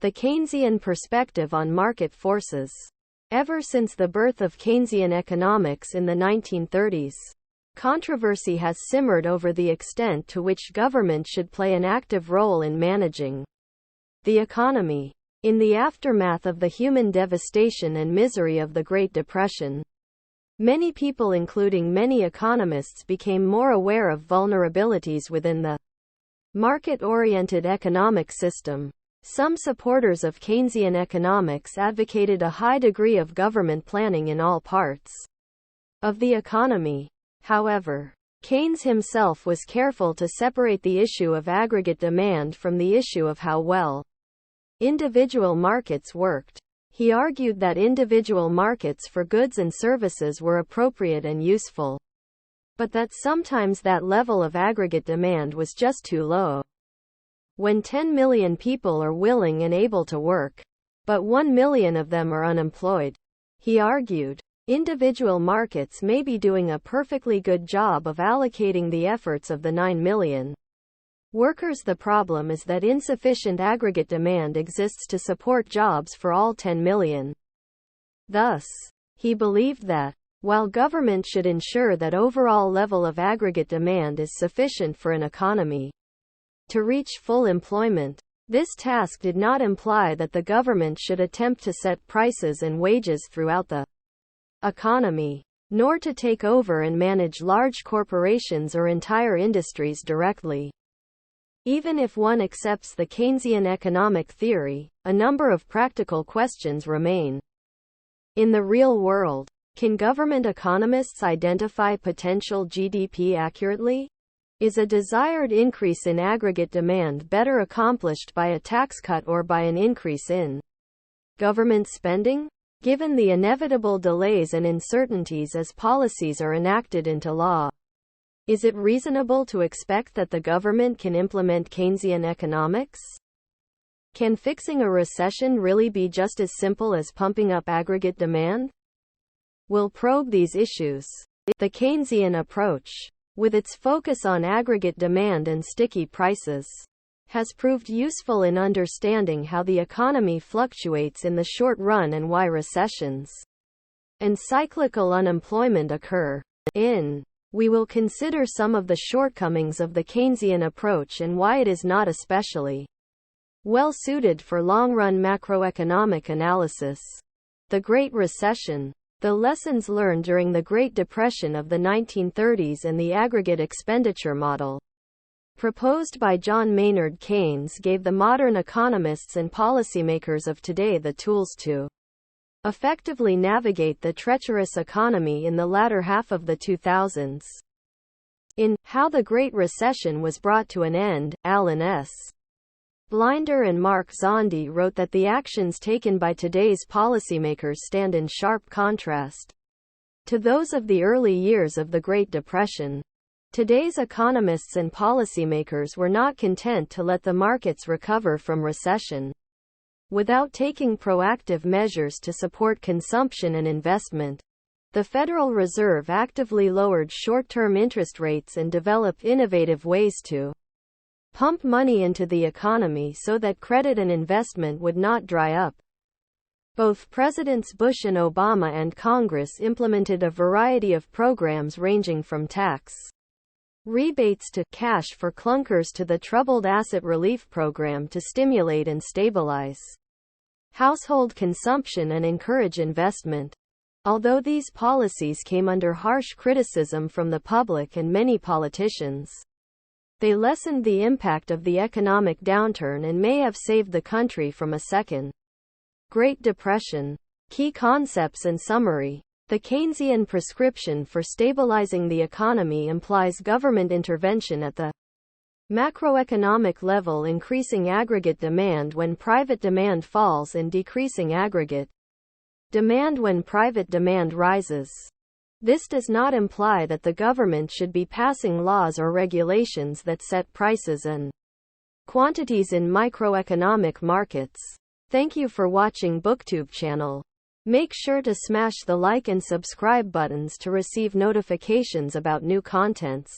The Keynesian perspective on market forces. Ever since the birth of Keynesian economics in the 1930s, controversy has simmered over the extent to which government should play an active role in managing the economy. In the aftermath of the human devastation and misery of the Great Depression, many people, including many economists, became more aware of vulnerabilities within the market-oriented economic system. Some supporters of Keynesian economics advocated a high degree of government planning in all parts of the economy. However, Keynes himself was careful to separate the issue of aggregate demand from the issue of how well individual markets worked. He argued that individual markets for goods and services were appropriate and useful, but that sometimes that level of aggregate demand was just too low. When 10 million people are willing and able to work, but 1 million of them are unemployed, he argued, individual markets may be doing a perfectly good job of allocating the efforts of the 9 million workers. The problem is that insufficient aggregate demand exists to support jobs for all 10 million. Thus, he believed that, while government should ensure that overall level of aggregate demand is sufficient for an economy to reach full employment, this task did not imply that the government should attempt to set prices and wages throughout the economy, nor to take over and manage large corporations or entire industries directly. Even if one accepts the Keynesian economic theory, a number of practical questions remain. In the real world, can government economists identify potential GDP accurately? Is a desired increase in aggregate demand better accomplished by a tax cut or by an increase in government spending? Given the inevitable delays and uncertainties as policies are enacted into law, is it reasonable to expect that the government can implement Keynesian economics? Can fixing a recession really be just as simple as pumping up aggregate demand? We'll probe these issues. The Keynesian approach, with its focus on aggregate demand and sticky prices, has proved useful in understanding how the economy fluctuates in the short run and why recessions and cyclical unemployment occur. We will consider some of the shortcomings of the Keynesian approach and why it is not especially well suited for long-run macroeconomic analysis. The Great Recession. The lessons learned during the Great Depression of the 1930s and the aggregate expenditure model, proposed by John Maynard Keynes, gave the modern economists and policymakers of today the tools to effectively navigate the treacherous economy in the latter half of the 2000s. In How the Great Recession Was Brought to an End, Alan S. Blinder and Mark Zandi wrote that the actions taken by today's policymakers stand in sharp contrast to those of the early years of the Great Depression. Today's economists and policymakers were not content to let the markets recover from recession without taking proactive measures to support consumption and investment. The Federal Reserve actively lowered short-term interest rates and developed innovative ways to pump money into the economy so that credit and investment would not dry up. Both Presidents Bush and Obama and Congress implemented a variety of programs ranging from tax rebates to cash for clunkers to the Troubled Asset Relief Program to stimulate and stabilize household consumption and encourage investment. Although these policies came under harsh criticism from the public and many politicians, they lessened the impact of the economic downturn and may have saved the country from a second Great Depression. Key concepts and summary. The Keynesian prescription for stabilizing the economy implies government intervention at the macroeconomic level, increasing aggregate demand when private demand falls and decreasing aggregate demand when private demand rises. This does not imply that the government should be passing laws or regulations that set prices and quantities in microeconomic markets. Thank you for watching BookTube channel. Make sure to smash the like and subscribe buttons to receive notifications about new contents.